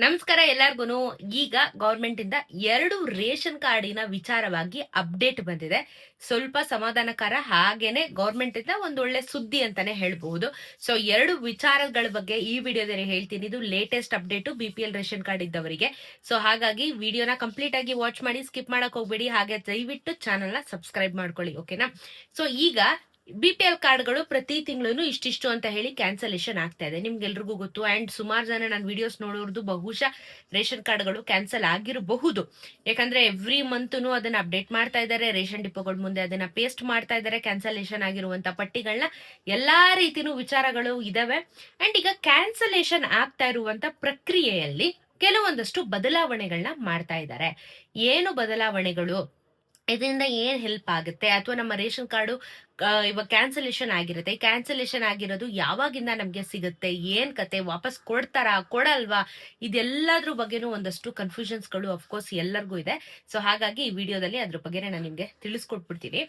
ನಮಸ್ಕಾರ ಎಲ್ಲಾರ್ಗು. ಈಗ ಗೌರ್ಮೆಂಟ್ ಇಂದ 2 ರೇಷನ್ ಕಾರ್ಡಿನ ವಿಚಾರವಾಗಿ ಅಪ್ಡೇಟ್ ಬಂದಿದೆ. ಸ್ವಲ್ಪ ಸಮಾಧಾನಕರ, ಹಾಗೇನೆ ಗೌರ್ಮೆಂಟ್ ಇಂದ ಒಂದೊಳ್ಳೆ ಸುದ್ದಿ ಅಂತಾನೆ ಹೇಳ್ಬಹುದು. ಸೊ 2 ವಿಚಾರಗಳ ಬಗ್ಗೆ ಈ ವಿಡಿಯೋದಲ್ಲಿ ಹೇಳ್ತೀನಿ. ಇದು latest update BPL ration card ಇದ್ದವರಿಗೆ. ಸೊ ಹಾಗಾಗಿ ವಿಡಿಯೋನ ಕಂಪ್ಲೀಟ್ ಆಗಿ ವಾಚ್ ಮಾಡಿ, ಸ್ಕಿಪ್ ಮಾಡಕ್ ಹೋಗ್ಬೇಡಿ. ಹಾಗೆ ದಯವಿಟ್ಟು ಚಾನಲ್ ನ ಸಬ್ಸ್ಕ್ರೈಬ್ ಮಾಡ್ಕೊಳ್ಳಿ, ಓಕೆನಾ? ಸೊ ಈಗ BPL ಕಾರ್ಡ್ಗಳು ಪ್ರತಿ ತಿಂಗಳು ಇಷ್ಟಿಷ್ಟು ಅಂತ ಹೇಳಿ ಕ್ಯಾನ್ಸಲೇಷನ್ ಆಗ್ತಾ ಇದೆ, ನಿಮ್ಗೆಲ್ರಿಗೂ ಗೊತ್ತು. ಅಂಡ್ ಸುಮಾರು ಜನ ನಾನು ವಿಡಿಯೋಸ್ ನೋಡೋರ್ದು ಬಹುಶಃ ರೇಷನ್ ಕಾರ್ಡ್ಗಳು ಕ್ಯಾನ್ಸಲ್ ಆಗಿರಬಹುದು. ಯಾಕಂದ್ರೆ ಎವ್ರಿ ಮಂತ್ನು ಅದನ್ನ ಅಪ್ಡೇಟ್ ಮಾಡ್ತಾ ಇದ್ದಾರೆ, ರೇಷನ್ ಡಿಪೋಗಳ ಮುಂದೆ ಅದನ್ನ ಪೇಸ್ಟ್ ಮಾಡ್ತಾ ಇದ್ದಾರೆ, ಕ್ಯಾನ್ಸಲೇಷನ್ ಆಗಿರುವಂತ ಪಟ್ಟಿಗಳನ್ನ. ಎಲ್ಲಾ ರೀತಿನೂ ವಿಚಾರಗಳು ಇದಾವೆ. ಅಂಡ್ ಈಗ ಕ್ಯಾನ್ಸಲೇಷನ್ ಆಗ್ತಾ ಇರುವಂತ ಪ್ರಕ್ರಿಯೆಯಲ್ಲಿ ಕೆಲವೊಂದಷ್ಟು ಬದಲಾವಣೆಗಳನ್ನ ಮಾಡ್ತಾ ಇದ್ದಾರೆ. ಏನು ಬದಲಾವಣೆಗಳು, ಇದರಿಂದ ಏನ್ ಹೆಲ್ಪ್ ಆಗುತ್ತೆ, ಅಥವಾ ನಮ್ಮ ರೇಷನ್ ಕಾರ್ಡು ಇವಾಗ ಕ್ಯಾನ್ಸಲೇಷನ್ ಆಗಿರುತ್ತೆ, ಕ್ಯಾನ್ಸಲೇಷನ್ ಆಗಿರೋದು ಯಾವಾಗಿಂದ ನಮ್ಗೆ ಸಿಗುತ್ತೆ, ಏನ್ ಕತೆ, ವಾಪಸ್ ಕೊಡ್ತಾರಾ ಕೊಡಲ್ವಾ, ಇದೆಲ್ಲದ್ರ ಬಗ್ಗೆನೂ ಒಂದಷ್ಟು ಕನ್ಫ್ಯೂಷನ್ಸ್ ಗಳು ಅಫ್ಕೋರ್ಸ್ ಎಲ್ಲರಿಗೂ ಇದೆ. ಸೊ ಹಾಗಾಗಿ ಈ ವಿಡಿಯೋದಲ್ಲಿ ಅದ್ರ ಬಗ್ಗೆ ನಾನು ನಿಮ್ಗೆ ತಿಳಿಸ್ಕೊಟ್ಬಿಡ್ತೀನಿ.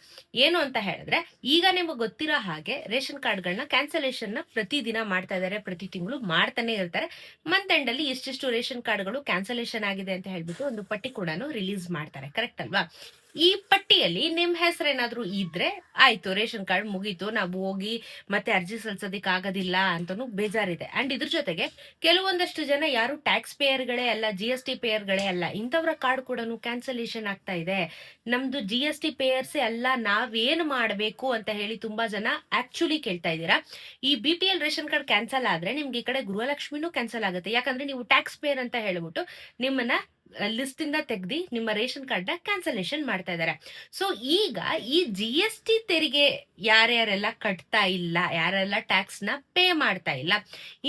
ಏನು ಅಂತ ಹೇಳಿದ್ರೆ, ಈಗ ನಿಮ್ಗೆ ಗೊತ್ತಿರೋ ಹಾಗೆ ರೇಷನ್ ಕಾರ್ಡ್ಗಳನ್ನ ಕ್ಯಾನ್ಸಲೇಷನ್ ನ ಪ್ರತಿ ದಿನ ಮಾಡ್ತಾ ಇದಾರೆ, ಪ್ರತಿ ತಿಂಗಳು ಮಾಡ್ತಾನೆ ಇರ್ತಾರೆ. ಮಂತ್ ಎಂಡ್ ಅಲ್ಲಿ ಇಷ್ಟಿಷ್ಟು ರೇಷನ್ ಕಾರ್ಡ್ಗಳು ಕ್ಯಾನ್ಸಲೇಷನ್ ಆಗಿದೆ ಅಂತ ಹೇಳ್ಬಿಟ್ಟು ಒಂದು ಪಟ್ಟಿ ಕೂಡ ರಿಲೀಸ್ ಮಾಡ್ತಾರೆ, ಕರೆಕ್ಟ್ ಅಲ್ವಾ? ಈ ಪಟ್ಟಿಯಲ್ಲಿ ನಿಮ್ ಹೆಸರೇನಾದ್ರೂ ಇದ್ರೆ ಆಯ್ತು, ರೇಷನ್ ಕಾರ್ಡ್ ಮುಗೀತು, ನಾವು ಹೋಗಿ ಮತ್ತೆ ಅರ್ಜಿ ಸಲ್ಸೋದಿಕ್ ಆಗೋದಿಲ್ಲ ಅಂತಾನು ಬೇಜಾರಿದೆ. ಅಂಡ್ ಇದ್ರ ಜೊತೆಗೆ ಕೆಲವೊಂದಷ್ಟು ಜನ ಯಾರು ಟ್ಯಾಕ್ಸ್ ಪೇಯರ್ಗಳೇ ಅಲ್ಲ, GST ಪೇಯರ್ಗಳೇ ಅಲ್ಲ, ಇಂಥವ್ರ ಕಾರ್ಡ್ ಕೂಡ ಕ್ಯಾನ್ಸಲೇಷನ್ ಆಗ್ತಾ ಇದೆ. ನಮ್ದು GST ಪೇಯರ್ಸೇ ಅಲ್ಲ, ನಾವೇನ್ ಮಾಡ್ಬೇಕು ಅಂತ ಹೇಳಿ ತುಂಬಾ ಜನ ಆಕ್ಚುಲಿ ಕೇಳ್ತಾ ಇದ್ದೀರಾ. ಈ BPL ರೇಷನ್ ಕಾರ್ಡ್ ಕ್ಯಾನ್ಸಲ್ ಆದ್ರೆ ನಿಮ್ಗೆ ಈ ಕಡೆ ಗೃಹಲಕ್ಷ್ಮಿನೂ ಕ್ಯಾನ್ಸಲ್ ಆಗುತ್ತೆ. ಯಾಕಂದ್ರೆ ನೀವು ಟ್ಯಾಕ್ಸ್ ಪೇಯರ್ ಅಂತ ಹೇಳ್ಬಿಟ್ಟು ನಿಮ್ಮನ್ನ ಲಿಸ್ಟ್ ಇಂದ ತೆಗ್ದಿ ನಿಮ್ಮ ರೇಷನ್ ಕಾರ್ಡ್ ನ ಕ್ಯಾನ್ಸಲೇಷನ್ ಮಾಡ್ತಾ ಇದ್ದಾರೆ. ಸೊ ಈಗ ಈ GST ತೆರಿಗೆ ಯಾರ್ಯಾರೆಲ್ಲ ಕಟ್ತಾ ಇಲ್ಲ, ಯಾರೆಲ್ಲ ಟ್ಯಾಕ್ಸ್ ನ ಪೇ ಮಾಡ್ತಾ ಇಲ್ಲ,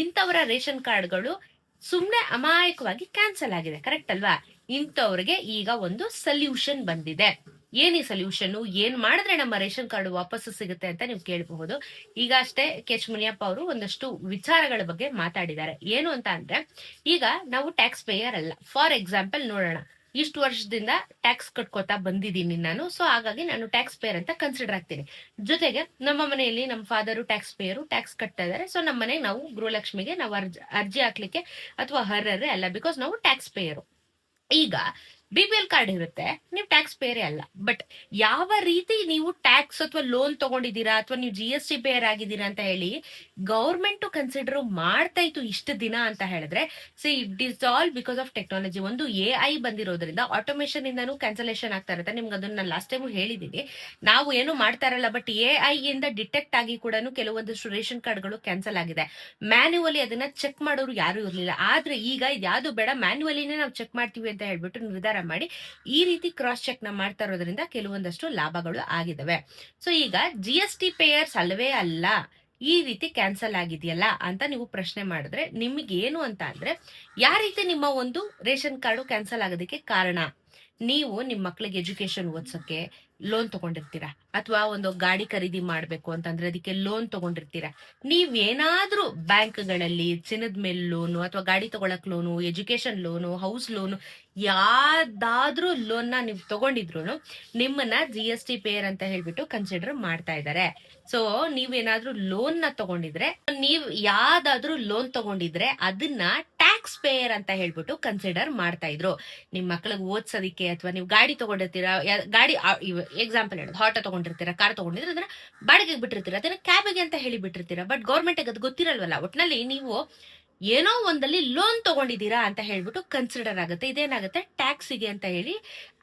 ಇಂಥವರ ರೇಷನ್ ಕಾರ್ಡ್ಗಳು ಸುಮ್ನೆ ಅಮಾಯಕವಾಗಿ ಕ್ಯಾನ್ಸಲ್ ಆಗಿದೆ, ಕರೆಕ್ಟ್ ಅಲ್ವಾ? ಇಂಥವ್ರಿಗೆ ಈಗ ಒಂದು ಸೊಲ್ಯೂಷನ್ ಬಂದಿದೆ. ಏನ್ ಈ ಸೊಲ್ಯೂಷನ್, ಏನ್ ಮಾಡಿದ್ರೆ ನಮ್ಮ ರೇಷನ್ ಕಾರ್ಡ್ ವಾಪಸ್ ಸಿಗುತ್ತೆ ಅಂತ ನೀವು ಕೇಳಬಹುದು. ಈಗ ಅಷ್ಟೇ KH ಮುನಿಯಪ್ಪ ಅವರು ಒಂದಷ್ಟು ವಿಚಾರಗಳ ಬಗ್ಗೆ ಮಾತಾಡಿದ್ದಾರೆ. ಏನು ಅಂತ ಅಂದ್ರೆ, ಈಗ ನಾವು ಟ್ಯಾಕ್ಸ್ ಪೇಯರ್ ಅಲ್ಲ. ಫಾರ್ ಎಕ್ಸಾಂಪಲ್ ನೋಡೋಣ, ಇಷ್ಟು ವರ್ಷದಿಂದ ಟ್ಯಾಕ್ಸ್ ಕಟ್ಕೋತಾ ಬಂದಿದ್ದೀನಿ ನಾನು, ಸೊ ಹಾಗಾಗಿ ನಾನು ಟ್ಯಾಕ್ಸ್ ಪೇಯರ್ ಅಂತ ಕನ್ಸಿಡರ್ ಆಗ್ತೀನಿ. ಜೊತೆಗೆ ನಮ್ಮ ಮನೆಯಲ್ಲಿ ನಮ್ಮ ಫಾದರು ಟ್ಯಾಕ್ಸ್ ಪೇಯರು, ಟ್ಯಾಕ್ಸ್ ಕಟ್ತಾ ಇದಾರೆ. ಸೊ ನಮ್ಮ ಮನೆಗೆ ನಾವು ಗೃಹಲಕ್ಷ್ಮಿಗೆ ನಾವು ಅರ್ಜಿ ಹಾಕ್ಲಿಕ್ಕೆ ಅಥವಾ ಹರ್ರೇ ಅಲ್ಲ, ಬಿಕಾಸ್ ನಾವು ಟ್ಯಾಕ್ಸ್ ಪೇಯರು. ಈಗ BPL ಕಾರ್ಡ್ ಇರುತ್ತೆ, ನೀವು ಟ್ಯಾಕ್ಸ್ ಪೇಯರೇ ಅಲ್ಲ. ಬಟ್ ಯಾವ ರೀತಿ ನೀವು ಟ್ಯಾಕ್ಸ್ ಅಥವಾ ಲೋನ್ ತಗೊಂಡಿದ್ದೀರಾ, ಅಥವಾ ನೀವು GST ಪೇಯರ್ ಆಗಿದ್ದೀರಾ ಅಂತ ಹೇಳಿ ಗೌರ್ಮೆಂಟ್ ಕನ್ಸಿಡರ್ ಮಾಡ್ತಾ ಇತ್ತು ಇಷ್ಟು ದಿನ ಅಂತ ಹೇಳಿದ್ರೆ, it is all because of technology. ಒಂದು AI ಬಂದಿರೋದ್ರಿಂದ ಆಟೋಮೇಶನ್ ಇಂದಾನು ಕ್ಯಾನ್ಸಲೇಷನ್ ಆಗ್ತಾ ಇರುತ್ತೆ. ನಿಮ್ಗೆ ಅದನ್ನ ನಾನು ಲಾಸ್ಟ್ ಟೈಮ್ ಹೇಳಿದೀನಿ. ನಾವು ಏನು ಮಾಡ್ತಾ ಇರಲ್ಲ, ಬಟ್ AI ಇಂದ ಡಿಟೆಕ್ಟ್ ಆಗಿ ಕೂಡ ಕೆಲವೊಂದಷ್ಟು ರೇಷನ್ ಕಾರ್ಡ್ಗಳು ಕ್ಯಾನ್ಸಲ್ ಆಗಿದೆ. ಮ್ಯಾನ್ಯುವಲಿ ಅದನ್ನ ಚೆಕ್ ಮಾಡೋರು ಯಾರು ಇರ್ಲಿಲ್ಲ. ಆದ್ರೆ ಈಗ ಇದ್ಯಾವುದು ಬೇಡ, ಮ್ಯಾನ್ಯುವಲಿನೇ ನಾವು ಚೆಕ್ ಮಾಡ್ತೀವಿ ಅಂತ ಹೇಳ್ಬಿಟ್ಟು ನಿರ್ಧಾರ ಮಾಡಿ ಈ ರೀತಿ ಕ್ರಾಸ್ ಚೆಕ್ ನ ಮಾಡ್ತಾ ಇರೋದ್ರಿಂದ ಕೆಲವೊಂದಷ್ಟು ಲಾಭಗಳು ಆಗಿದಾವೆ. ಸೊ ಈಗ GST ಪೇಯರ್ಸ್ ಅಲ್ಲವೇ ಅಲ್ಲ, ಈ ರೀತಿ ಕ್ಯಾನ್ಸಲ್ ಆಗಿದೆಯಲ್ಲ ಅಂತ ನೀವು ಪ್ರಶ್ನೆ ಮಾಡಿದ್ರೆ, ನಿಮ್ಗೆ ಏನು ಅಂತ ಅಂದ್ರೆ, ಯಾವ ರೀತಿ ನಿಮ್ಮ ಒಂದು ರೇಷನ್ ಕಾರ್ಡು ಕ್ಯಾನ್ಸಲ್ ಆಗೋದಕ್ಕೆ ಕಾರಣ, ನೀವು ನಿಮ್ಮ ಮಕ್ಳಿಗೆ ಎಜುಕೇಶನ್ ಓದ್ಸಕ್ಕೆ ಲೋನ್ ತಗೊಂಡಿರ್ತೀರಾ, ಅಥವಾ ಒಂದು ಗಾಡಿ ಖರೀದಿ ಮಾಡ್ಬೇಕು ಅಂತಂದ್ರೆ ಅದಕ್ಕೆ ಲೋನ್ ತಗೊಂಡಿರ್ತೀರಾ. ನೀವೇನಾದ್ರೂ ಬ್ಯಾಂಕ್ಗಳಲ್ಲಿ ಚಿನ್ನದ ಮೇಲೆ ಲೋನು, ಅಥವಾ ಗಾಡಿ ತಗೊಳಕ್ loan, education loan, house loan, ಯಾವ್ದಾದ್ರೂ ಲೋನ್ ನ ನೀವು ತಗೊಂಡಿದ್ರು ನಿಮ್ಮನ್ನ GST ಪೇಯರ್ ಅಂತ ಹೇಳ್ಬಿಟ್ಟು ಕನ್ಸಿಡರ್ ಮಾಡ್ತಾ ಇದ್ದಾರೆ. ಸೊ ನೀವೇನಾದ್ರೂ ಲೋನ್ ನ ತಗೊಂಡಿದ್ರೆ, ನೀವ್ ಯಾವ್ದಾದ್ರೂ ಲೋನ್ ತಗೊಂಡಿದ್ರೆ ಅದನ್ನ ಟ್ಯಾಕ್ಸ್ ಪೇಯರ್ ಅಂತ ಹೇಳ್ಬಿಟ್ಟು ಕನ್ಸಿಡರ್ ಮಾಡ್ತಾ ಇದ್ರು. ನಿಮ್ ಮಕ್ಳಿಗೆ ಓದ್ಸೋದಿಕ್ಕೆ, ಅಥವಾ ನೀವು ಗಾಡಿ ತಗೊಂಡಿರ್ತೀರಾ, ಗಾಡಿ ಎಕ್ಸಾಂಪಲ್ ಹೇಳೋದು, ಆಟೋ ತಗೊಂಡಿರ್ತೀರಾ, ಕಾರ್ ತಗೊಂಡಿದ್ರೆ ಅದನ್ನ ಬಾಡಿಗೆಗೆ ಬಿಟ್ಟಿರ್ತೀರಾ, ಅದನ್ನ ಕ್ಯಾಬಿಗೆ ಅಂತ ಹೇಳಿ ಬಿಟ್ಟಿರ್ತೀರಾ. ಬಟ್ ಗೌರ್ಮೆಂಟ್ ಅದು ಗೊತ್ತಿರಲ್ವಲ್ಲ. ಒಟ್ನಲ್ಲಿ ನೀವು ಏನೋ ಒಂದಲ್ಲಿ ಲೋನ್ ತಗೊಂಡಿದ್ದೀರಾ ಅಂತ ಹೇಳ್ಬಿಟ್ಟು ಕನ್ಸಿಡರ್ ಆಗುತ್ತೆ. ಇದೇನಾಗುತ್ತೆ, ಟ್ಯಾಕ್ಸಿಗೆ ಅಂತ ಹೇಳಿ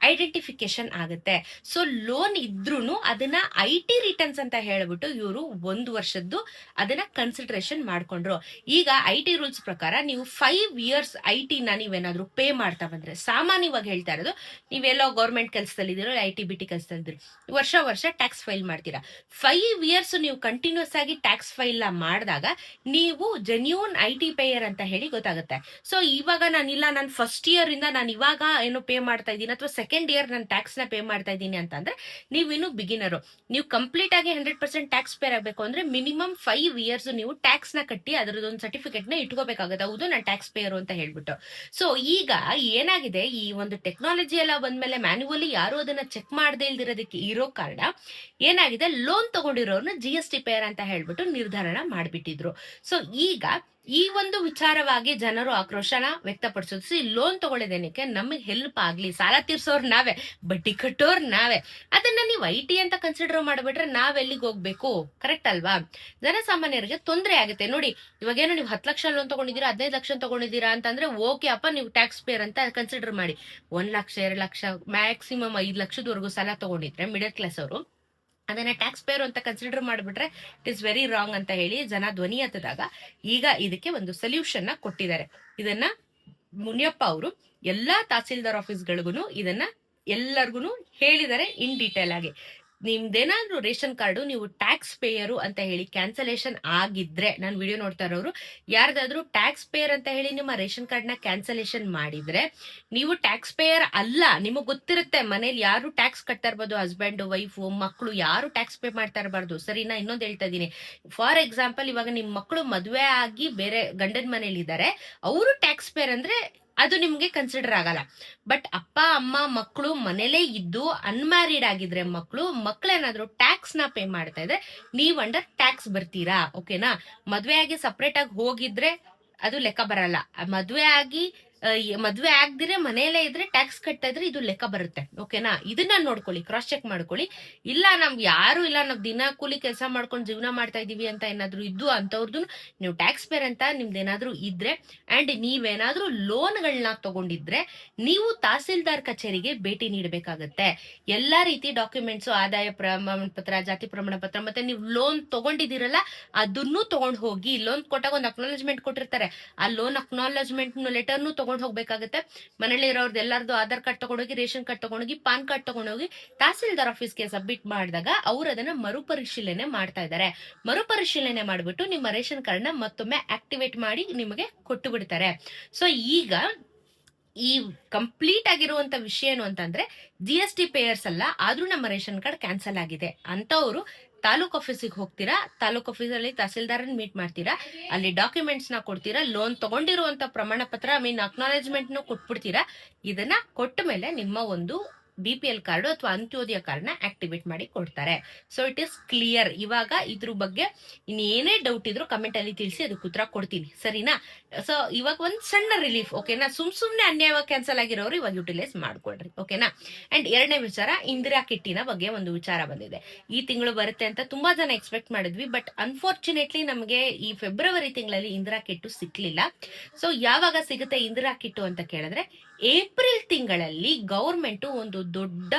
ಐಡೆಂಟಿಫಿಕೇಶನ್ ಆಗುತ್ತೆ. ಸೊ ಲೋನ್ ಇದ್ರೂನು ಅದನ್ನ IT ರಿಟರ್ನ್ಸ್ ಅಂತ ಹೇಳ್ಬಿಟ್ಟು ಇವರು 1 ವರ್ಷದ್ದು ಅದನ್ನ ಕನ್ಸಿಡರೇಷನ್ ಮಾಡ್ಕೊಂಡ್ರು. ಈಗ IT ರೂಲ್ಸ್ ಪ್ರಕಾರ ನೀವು 5 years IT ನ ನೀವೇನಾದ್ರೂ ಪೇ ಮಾಡ್ತಾ ಬಂದ್ರೆ, ಸಾಮಾನ್ಯವಾಗಿ ಹೇಳ್ತಾ ಇರೋದು, ನೀವೆಲ್ಲೋ ಗೌರ್ಮೆಂಟ್ ಕೆಲಸದಲ್ಲಿದ್ದೀರೋ, IT BT ಕೆಲಸದಲ್ಲಿದ್ದೀರೋ, ವರ್ಷ ಟ್ಯಾಕ್ಸ್ ಫೈಲ್ ಮಾಡ್ತೀರಾ. 5 years ನೀವು ಕಂಟಿನ್ಯೂಸ್ ಆಗಿ ಟ್ಯಾಕ್ಸ್ ಫೈಲ್ ಮಾಡಿದಾಗ ನೀವು ಜೆನ್ಯೂನ್ IT ಪೇಯರ್ ಅಂತ ಹೇಳಿ ಗೊತ್ತಾಗುತ್ತೆ. ಸೊ ಇವಾಗ ನಾನು ಫಸ್ಟ್ ಇಯರ್ ಇಂದ ನಾನು ಇವಾಗ ಏನು ಪೇ ಮಾಡ್ತಾ ಇದ್ದೀನಿ, ಅಥವಾ ಸೆಕೆಂಡ್ ಇಯರ್ ನಾನು ಟ್ಯಾಕ್ಸ್ ನ ಪೇ ಮಾಡ್ತಾ ಇದ್ದೀನಿ ಅಂತಂದ್ರೆ ನೀವು ಇನ್ನು ಬಿಗಿನರು. ನೀವು ಕಂಪ್ಲೀಟ್ ಆಗಿ 100% ಟ್ಯಾಕ್ಸ್ ಪೇ ಆಗಬೇಕು ಅಂದ್ರೆ ಮಿನಿಮಮ್ 5 years ನೀವು ಟ್ಯಾಕ್ಸ್ ನ ಕಟ್ಟಿ ಅದರದೊಂದು ಸರ್ಟಿಫಿಕೇಟ್ ನ ಇಟ್ಕೋಬೇಕಾಗುತ್ತೆ. ಹೌದು, ನಾನು ಟ್ಯಾಕ್ಸ್ ಪೇಯರ್ ಅಂತ ಹೇಳ್ಬಿಟ್ಟು. ಸೊ ಈಗ ಏನಾಗಿದೆ, ಈ ಒಂದು ಟೆಕ್ನಾಲಜಿ ಎಲ್ಲ ಬಂದ್ಮೇಲೆ ಮ್ಯಾನ್ಯುವಲಿ ಯಾರು ಅದನ್ನ ಚೆಕ್ ಮಾಡದೇ ಇಲ್ದಿರೋದಕ್ಕೆ ಇರೋ ಕಾರಣ ಏನಾಗಿದೆ, ಲೋನ್ ತಗೊಂಡಿರೋರ್ನ GST ಪೇಯರ್ ಅಂತ ಹೇಳ್ಬಿಟ್ಟು ನಿರ್ಧಾರಣ ಮಾಡ್ಬಿಟ್ಟಿದ್ರು. ಸೊ ಈಗ ಈ ಒಂದು ವಿಚಾರವಾಗಿ ಜನರು ಆಕ್ರೋಶನ ವ್ಯಕ್ತಪಡಿಸೋದು. ಲೋನ್ ತಗೊಳ್ಳೋದೇನಕ್ಕೆ, ನಮಗೆ ಹೆಲ್ಪ್ ಆಗ್ಲಿ, ಸಾಲ ತೀರ್ಸೋರ್ ನಾವೇ, ಬಡ್ಡಿ ಕಟ್ಟೋರ್ ನಾವೇ. ಅದನ್ನ ನೀವು IT ಅಂತ ಕನ್ಸಿಡರ್ ಮಾಡ್ಬಿಟ್ರೆ ನಾವೆಲ್ಲಿಗೆ ಹೋಗ್ಬೇಕು? ಕರೆಕ್ಟ್ ಅಲ್ವಾ? ಜನಸಾಮಾನ್ಯರಿಗೆ ತೊಂದರೆ ಆಗುತ್ತೆ ನೋಡಿ. ಇವಾಗೇನೋ ನೀವು 10 ಲಕ್ಷ ಲೋನ್ ತಗೊಂಡಿದ್ದೀರಾ, 15 ಲಕ್ಷ ತಗೊಂಡಿದ್ದೀರಾ ಅಂತಂದ್ರೆ ಓಕೆ ಅಪ್ಪ, ನೀವು ಟ್ಯಾಕ್ಸ್ ಪೇಯರ್ ಅಂತ ಕನ್ಸಿಡರ್ ಮಾಡಿ. 1 ಲಕ್ಷ 2 ಲಕ್ಷ ಮ್ಯಾಕ್ಸಿಮಮ್ 5 ಲಕ್ಷದವರೆಗೂ ಸಾಲ ತಗೊಂಡಿದ್ರೆ ಮಿಡಲ್ ಕ್ಲಾಸ್ ಅವರು ಅದನ್ನ ಟ್ಯಾಕ್ಸ್ ಪೇಯರ್ ಅಂತ ಕನ್ಸಿಡರ್ ಮಾಡ್ಬಿಟ್ರೆ ಇಟ್ ಇಸ್ ವೆರಿ ರಾಂಗ್ ಅಂತ ಹೇಳಿ ಜನ ಧ್ವನಿ ಎತ್ತದಾಗ ಈಗ ಇದಕ್ಕೆ ಒಂದು ಸೊಲ್ಯೂಷನ್ ನ ಕೊಟ್ಟಿದ್ದಾರೆ. ಇದನ್ನ ಮುನಿಯಪ್ಪ ಅವರು ಎಲ್ಲಾ ತಹಸೀಲ್ದಾರ್ ಆಫೀಸ್ಗಳಿಗೂ ಇದನ್ನ ಎಲ್ಲರಿಗೂ ಹೇಳಿದ್ದಾರೆ ಇನ್ ಡೀಟೇಲ್ ಆಗಿ. ನಿಮ್ದೇನಾದ್ರೂ ರೇಷನ್ ಕಾರ್ಡು ನೀವು ಟ್ಯಾಕ್ಸ್ ಪೇಯರು ಅಂತ ಹೇಳಿ ಕ್ಯಾನ್ಸಲೇಷನ್ ಆಗಿದ್ರೆ, ನಾನು ವಿಡಿಯೋ ನೋಡ್ತಾ ಇರೋರು ಯಾರ್ದಾದ್ರೂ ಟ್ಯಾಕ್ಸ್ ಪೇಯರ್ ಅಂತ ಹೇಳಿ ನಿಮ್ಮ ರೇಷನ್ ಕಾರ್ಡ್ ನ ಕ್ಯಾನ್ಸಲೇಷನ್ ಮಾಡಿದ್ರೆ ನೀವು ಟ್ಯಾಕ್ಸ್ ಪೇಯರ್ ಅಲ್ಲ. ನಿಮಗ್ ಗೊತ್ತಿರುತ್ತೆ ಮನೇಲಿ ಯಾರು ಟ್ಯಾಕ್ಸ್ ಕಟ್ತಾ ಇರ್ಬೋದು, ಹಸ್ಬೆಂಡ್ ವೈಫ್ ಮಕ್ಕಳು ಯಾರು ಟ್ಯಾಕ್ಸ್ ಪೇ ಮಾಡ್ತಾ ಇರಬಾರ್ದು. ಸರಿನಾ? ಇನ್ನೊಂದು ಹೇಳ್ತಾ ಇದೀನಿ, ಫಾರ್ ಎಕ್ಸಾಂಪಲ್ ಇವಾಗ ನಿಮ್ ಮಕ್ಕಳು ಮದ್ವೆ ಆಗಿ ಬೇರೆ ಗಂಡನ ಮನೇಲಿ ಇದ್ದಾರೆ, ಅವರು ಟ್ಯಾಕ್ಸ್ ಪೇಯರ್ ಅಂದ್ರೆ ಅದು ನಿಮ್ಗೆ ಕನ್ಸಿಡರ್ ಆಗಲ್ಲ. ಬಟ್ ಅಪ್ಪ ಅಮ್ಮ ಮಕ್ಕಳು ಮನೇಲೇ ಇದ್ದು ಅನ್ಮ್ಯಾರಿಡ್ ಆಗಿದ್ರೆ ಮಕ್ಕಳೇನಾದ್ರೂ ಟ್ಯಾಕ್ಸ್ ನ ಪೇ ಮಾಡ್ತಾ ಇದ್ರೆ ನೀವ್ ಅಂಡರ್ ಟ್ಯಾಕ್ಸ್ ಬರ್ತೀರಾ. ಓಕೆನಾ? ಮದ್ವೆ ಆಗಿ ಸಪ್ರೇಟ್ ಆಗಿ ಹೋಗಿದ್ರೆ ಅದು ಲೆಕ್ಕ ಬರಲ್ಲ. ಮದ್ವೆ ಆಗದಿರೆ ಮನೆಯಲ್ಲೇ ಇದ್ರೆ ಟ್ಯಾಕ್ಸ್ ಕಟ್ತಾ ಇದ್ರೆ ಇದು ಲೆಕ್ಕ ಬರುತ್ತೆ. ಓಕೆನಾ? ಇದನ್ನ ನೋಡ್ಕೊಳ್ಳಿ, ಕ್ರಾಸ್ ಚೆಕ್ ಮಾಡ್ಕೊಳ್ಳಿ. ಇಲ್ಲ ನಮ್ಗೆ ಯಾರು ಇಲ್ಲ, ನಾವ್ ದಿನ ಕೂಲಿ ಕೆಲಸ ಮಾಡ್ಕೊಂಡು ಜೀವನ ಮಾಡ್ತಾ ಇದೀವಿ ಅಂತ ಏನಾದ್ರು ಇದ್ದು ಅಂತವ್ರದ್ದು ನೀವು ಟ್ಯಾಕ್ಸ್ ಪೇರ್ ಅಂತ ನಿಮ್ದೇನಾದ್ರೂ ಇದ್ರೆ ಅಂಡ್ ನೀವೇನಾದ್ರೂ ಲೋನ್ಗಳನ್ನ ತಗೊಂಡಿದ್ರೆ ನೀವು ತಹಸೀಲ್ದಾರ್ ಕಚೇರಿಗೆ ಭೇಟಿ ನೀಡಬೇಕಾಗತ್ತೆ. ಎಲ್ಲಾ ರೀತಿ ಡಾಕ್ಯುಮೆಂಟ್ಸ್, ಆದಾಯ ಪ್ರಮಾಣ ಪತ್ರ, ಜಾತಿ ಪ್ರಮಾಣ ಪತ್ರ, ಮತ್ತೆ ನೀವು ಲೋನ್ ತಗೊಂಡಿದ್ದೀರಲ್ಲ ಅದನ್ನು ತಗೊಂಡ್ ಹೋಗಿ. ಲೋನ್ ಕೊಟ್ಟಾಗ ಒಂದು ಅಕ್ನಾಲಜ್ಮೆಂಟ್ ಕೊಟ್ಟಿರ್ತಾರೆ, ಆ ಲೋನ್ ಅಕ್ನಾಲಜ್ಮೆಂಟ್ ಲೆಟರ್ನು ತಗೊಂಡ್ ಹೋಗ್ಬೇಕಾಗತ್ತೆ. ಮನೇಲಿ ಇರೋರ್ದು ಎಲ್ಲಾರ್ದು ಆಧಾರ್ ಕಾರ್ಡ್ ತಗೊಂಡೋಗಿ, ರೇಷನ್ ಕಾರ್ಡ್ ತಗೊಂಡೋಗಿ, ಪಾನ್ ಕಾರ್ಡ್ ತಗೊಂಡೋಗಿ ತಹಸೀಲ್ದಾರ್ ಆಫೀಸ್ಗೆ ಸಬ್ಮಿಟ್ ಮಾಡಿದಾಗ ಅವ್ರು ಅದನ್ನ ಮರುಪರಿಶೀಲನೆ ಮಾಡ್ತಾ ಇದ್ದಾರೆ. ಮರುಪರಿಶೀಲನೆ ಮಾಡ್ಬಿಟ್ಟು ನಿಮ್ಮ ರೇಷನ್ ಕಾರ್ಡ್ ನ ಮತ್ತೊಮ್ಮೆ ಆಕ್ಟಿವೇಟ್ ಮಾಡಿ ನಿಮಗೆ ಕೊಟ್ಟು ಬಿಡ್ತಾರೆ. ಸೊ ಈಗ ಈ ಕಂಪ್ಲೀಟ್ ಆಗಿರುವಂತ ವಿಷಯ ಏನು ಅಂತಂದ್ರೆ GST ಪೇಯರ್ಸ್ ಅಲ್ಲ, ಆದ್ರೂ ನಮ್ಮ ರೇಷನ್ ಕಾರ್ಡ್ ಕ್ಯಾನ್ಸಲ್ ಆಗಿದೆ ಅಂತವ್ರು ತಾಲೂಕ್ ಆಫೀಸಿಗೆ ಹೋಗ್ತೀರಾ, ತಾಲೂಕ್ ಆಫೀಸಲ್ಲಿ ತಹಸೀಲ್ದಾರನ್ ಮೀಟ್ ಮಾಡ್ತೀರಾ, ಅಲ್ಲಿ ಡಾಕ್ಯುಮೆಂಟ್ಸ್ ನ ಕೊಡ್ತೀರಾ, ಲೋನ್ ತಗೊಂಡಿರುವಂತ ಪ್ರಮಾಣ ಪತ್ರ ಅಕ್ನಾಲೇಜ್ಮೆಂಟ್ ನ ಕೊಟ್ಬಿಡ್ತೀರಾ. ಇದನ್ನ ಕೊಟ್ಟ ಮೇಲೆ ನಿಮ್ಮ ಒಂದು BPL ಕಾರ್ಡ್ ಅಥವಾ ಅಂತ್ಯೋದಯ ಕಾರ್ಡ್ ನ ಆಕ್ಟಿವೇಟ್ ಮಾಡಿ ಕೊಡ್ತಾರೆ. So it is clear. ಇವಾಗ ಇದ್ರ ಬಗ್ಗೆ ಇನ್ನೇನೇ ಡೌಟ್ ಇದ್ರು ಕಮೆಂಟ್ ಅಲ್ಲಿ ತಿಳಿಸಿ, ಅದಕ್ಕೆ ಉತ್ತರ ಕೊಡ್ತೀನಿ. ಸರಿನಾ? ಸೊ ಇವಾಗ ಒಂದ್ ಸಣ್ಣ ರಿಲೀಫ್. ಓಕೆನಾ? ಸುಮ್ನೆ ಅನ್ಯಾಯವಾಗಿ ಕ್ಯಾನ್ಸಲ್ ಆಗಿರೋರು ಇವಾಗ ಯುಟಿಲೈಸ್ ಮಾಡ್ಕೊಳ್ರಿ. ಓಕೆನಾ? ಅಂಡ್ ಎರಡನೇ ವಿಚಾರ, ಇಂದಿರಾ ಕಿಟ್ಟಿನ ಬಗ್ಗೆ ಒಂದು ವಿಚಾರ ಬಂದಿದೆ. ಈ ತಿಂಗಳು ಬರುತ್ತೆ ಅಂತ ತುಂಬಾ ಜನ ಎಕ್ಸ್ಪೆಕ್ಟ್ ಮಾಡಿದ್ವಿ, ಬಟ್ ಅನ್ಫಾರ್ಚುನೇಟ್ಲಿ ನಮಗೆ ಈ ಫೆಬ್ರವರಿ ತಿಂಗಳಲ್ಲಿ ಇಂದಿರಾ ಕಿಟ್ಟು ಸಿಕ್ಲಿಲ್ಲ. ಸೊ ಯಾವಾಗ ಸಿಗುತ್ತೆ ಇಂದಿರಾ ಕಿಟ್ಟು ಅಂತ ಕೇಳಿದ್ರೆ ಏಪ್ರಿಲ್ ತಿಂಗಳಲ್ಲಿ ಗೌರ್ಮೆಂಟ್ ಒಂದು ದೊಡ್ಡ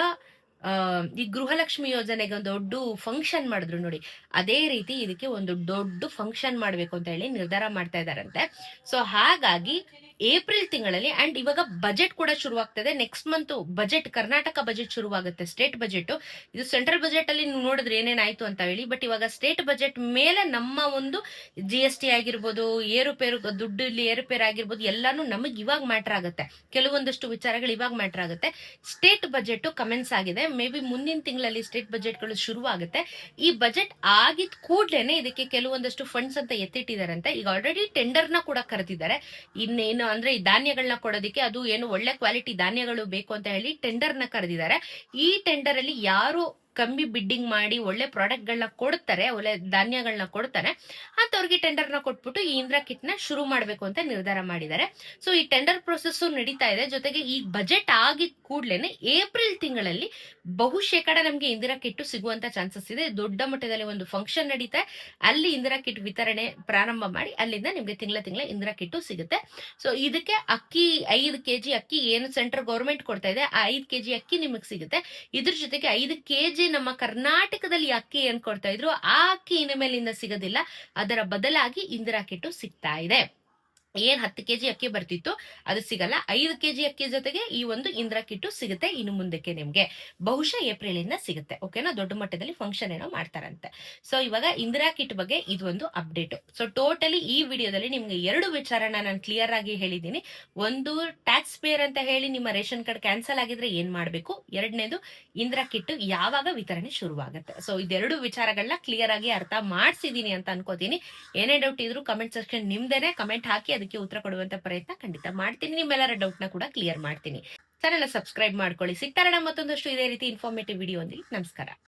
ಈ ಗೃಹಲಕ್ಷ್ಮಿ ಯೋಜನೆಗೆ ಒಂದು ದೊಡ್ಡ ಫಂಕ್ಷನ್ ಮಾಡಿದ್ರು ನೋಡಿ, ಅದೇ ರೀತಿ ಇದಕ್ಕೆ ಒಂದು ದೊಡ್ಡ ಫಂಕ್ಷನ್ ಮಾಡ್ಬೇಕು ಅಂತ ಹೇಳಿ ನಿರ್ಧಾರ ಮಾಡ್ತಾ ಇದಾರಂತೆ. ಸೊ ಹಾಗಾಗಿ ಏಪ್ರಿಲ್ ತಿಂಗಳಲ್ಲಿ ಅಂಡ್ ಇವಾಗ ಬಜೆಟ್ ಕೂಡ ಶುರುವಾಗ್ತದೆ. Next month budget, Karnataka budget ಶುರುವಾಗುತ್ತೆ, ಸ್ಟೇಟ್ ಬಜೆಟ್. ಇದು ಸೆಂಟ್ರಲ್ ಬಜೆಟ್ ಅಲ್ಲಿ ನೀವು ನೋಡಿದ್ರೆ ಏನೇನಾಯ್ತು ಅಂತ ಹೇಳಿ, ಬಟ್ ಇವಾಗ ಸ್ಟೇಟ್ ಬಜೆಟ್ ಮೇಲೆ ನಮ್ಮ ಒಂದು GST ಆಗಿರ್ಬೋದು, ಏರುಪೇರು ದುಡ್ಡು ಏರುಪೇರು ಆಗಿರ್ಬೋದು, ಎಲ್ಲಾನು ನಮಗ್ ಇವಾಗ ಮ್ಯಾಟರ್ ಆಗುತ್ತೆ. ಕೆಲವೊಂದಷ್ಟು ವಿಚಾರಗಳು ಇವಾಗ ಮ್ಯಾಟರ್ ಆಗುತ್ತೆ. ಸ್ಟೇಟ್ ಬಜೆಟ್ ಕಮೆನ್ಸ್ ಆಗಿದೆ, ಮೇ ಬಿ ಮುಂದಿನ ತಿಂಗಳಲ್ಲಿ ಸ್ಟೇಟ್ ಬಜೆಟ್ ಗಳು ಶುರುವಾಗುತ್ತೆ. ಈ ಬಜೆಟ್ ಆಗಿದ್ ಕೂಡ್ಲೇನೆ ಇದಕ್ಕೆ ಕೆಲವೊಂದಷ್ಟು ಫಂಡ್ಸ್ ಅಂತ ಎತ್ತಿಟ್ಟಿದಾರಂತೆ. ಈಗ ಆಲ್ರೆಡಿ ಟೆಂಡರ್ ನ ಕೂಡ ಕರೆದಿದ್ದಾರೆ. ಇನ್ನೇನು ಅಂದ್ರೆ ಈ ಧಾನ್ಯಗಳನ್ನ ಕೊಡೋದಕ್ಕೆ, ಅದು ಏನು ಒಳ್ಳೆ ಕ್ವಾಲಿಟಿ ಧಾನ್ಯಗಳು ಬೇಕು ಅಂತ ಹೇಳಿ ಟೆಂಡರ್ ನ ಕರೆದಿದ್ದಾರೆ. ಈ ಟೆಂಡರ್ ಅಲ್ಲಿ ಯಾರು ಕಮ್ಮಿ ಬಿಡ್ಡಿಂಗ್ ಮಾಡಿ ಒಳ್ಳೆ ಪ್ರಾಡಕ್ಟ್ ಗಳನ್ನ ಕೊಡ್ತಾರೆ, ಒಳ್ಳೆ ಧಾನ್ಯಗಳನ್ನ ಕೊಡ್ತಾರೆ ಅಂತವ್ರಿಗೆ ಟೆಂಡರ್ ನ ಕೊಟ್ಬಿಟ್ಟು ಈ ಇಂದಿರಾ ಕಿಟ್ ನ ಶುರು ಮಾಡ್ಬೇಕು ಅಂತ ನಿರ್ಧಾರ ಮಾಡಿದ್ದಾರೆ. ಸೊ ಈ ಟೆಂಡರ್ ಪ್ರೊಸೆಸ್ ನಡೀತಾ ಇದೆ. ಜೊತೆಗೆ ಈ ಬಜೆಟ್ ಆಗಿದ ಕೂಡ್ಲೇನೆ ಏಪ್ರಿಲ್ ತಿಂಗಳಲ್ಲಿ ಬಹುಶೇಕಡ ನಮ್ಗೆ ಇಂದಿರಾ ಕಿಟ್ ಸಿಗುವಂತ ಚಾನ್ಸಸ್ ಇದೆ. ದೊಡ್ಡ ಮಟ್ಟದಲ್ಲಿ ಒಂದು ಫಂಕ್ಷನ್ ನಡೀತಾ, ಅಲ್ಲಿ ಇಂದಿರಾ ಕಿಟ್ ವಿತರಣೆ ಪ್ರಾರಂಭ ಮಾಡಿ ಅಲ್ಲಿಂದ ನಿಮ್ಗೆ ತಿಂಗಳ ಇಂದಿರಾ ಕಿಟ್ ಸಿಗುತ್ತೆ. ಸೊ ಇದಕ್ಕೆ ಅಕ್ಕಿ 5 kg ಅಕ್ಕಿ ಏನು ಸೆಂಟ್ರಲ್ ಗೌರ್ಮೆಂಟ್ ಕೊಡ್ತಾ ಇದೆ, ಆ 5 kg ಅಕ್ಕಿ ನಿಮಗ್ ಸಿಗುತ್ತೆ. ಇದ್ರ ಜೊತೆಗೆ 5 kg ನಮ್ಮ ಕರ್ನಾಟಕದಲ್ಲಿ ಅಕ್ಕಿ ಏನ್ ಕೊಡ್ತಾ ಇದ್ರು ಆ ಅಕ್ಕಿ ಇನ್ನು ಮೇಲಿಂದ ಸಿಗೋದಿಲ್ಲ, ಅದರ ಬದಲಾಗಿ ಇಂದಿರಾ ಕಿಟ್ ಸಿಗ್ತಾ ಇದೆ. ಏನ್ 10 kg ಅಕ್ಕಿ ಬರ್ತಿತ್ತು ಅದು ಸಿಗಲ್ಲ, 5 kg ಅಕ್ಕಿ ಜೊತೆಗೆ ಈ ಒಂದು ಇಂದಿರಾ ಕಿಟ್ಟು ಸಿಗುತ್ತೆ ಇನ್ನು ಮುಂದಕ್ಕೆ ನಿಮ್ಗೆ. ಬಹುಶಃ ಏಪ್ರಿಲ್ ಇಂದ ಸಿಗುತ್ತೆ. ಓಕೆನಾ? ದೊಡ್ಡ ಮಟ್ಟದಲ್ಲಿ ಫಂಕ್ಷನ್ ಏನೋ ಮಾಡ್ತಾರಂತೆ. ಸೊ ಇವಾಗ ಇಂದಿರಾ ಕಿಟ್ ಬಗ್ಗೆ ಇದು ಒಂದು ಅಪ್ಡೇಟ್. ಸೊ ಟೋಟಲಿ ಈ ವಿಡಿಯೋದಲ್ಲಿ ನಿಮ್ಗೆ 2 ವಿಚಾರನ ನಾನು ಕ್ಲಿಯರ್ ಆಗಿ ಹೇಳಿದ್ದೀನಿ. ಒಂದು, ಟ್ಯಾಕ್ಸ್ ಪೇಯರ್ ಅಂತ ಹೇಳಿ ನಿಮ್ಮ ರೇಷನ್ ಕಾರ್ಡ್ ಕ್ಯಾನ್ಸಲ್ ಆಗಿದ್ರೆ ಏನ್ ಮಾಡ್ಬೇಕು, ಎರಡನೇದು ಇಂದಿರಾ ಕಿಟ್ ಯಾವಾಗ ವಿತರಣೆ ಶುರುವಾಗುತ್ತೆ. ಸೊ ಇದೆರಡು ವಿಚಾರಗಳನ್ನ ಕ್ಲಿಯರ್ ಆಗಿ ಅರ್ಥ ಮಾಡಿಸಿದೀನಿ ಅಂತ ಅನ್ಕೋತೀನಿ. ಏನೇ ಡೌಟ್ ಇದ್ರು ಕಮೆಂಟ್ ಸೆಕ್ಷನ್ ನಿಮ್ದೇನೆ, ಕಮೆಂಟ್ ಹಾಕಿ ಅದಕ್ಕೆ ಉತ್ತರ ಕೊಡುವಂತ ಪ್ರಯತ್ನ ಖಂಡಿತ ಮಾಡ್ತೀನಿ. ನಿಮ್ಮೆಲ್ಲರ ಡೌಟ್ ನ ಕೂಡ ಕ್ಲಿಯರ್ ಮಾಡ್ತೀನಿ. ಚಾನೆಲ್ ಸಬ್ಸ್ಕ್ರೈಬ್ ಮಾಡ್ಕೊಳ್ಳಿ. ಸಿಗ್ತಾರಣ ಮತ್ತೊಂದಷ್ಟು ಇದೇ ರೀತಿ ಇನ್ಫಾರ್ಮೇಟಿವ್ ವಿಡಿಯೋ. ನಮಸ್ಕಾರ.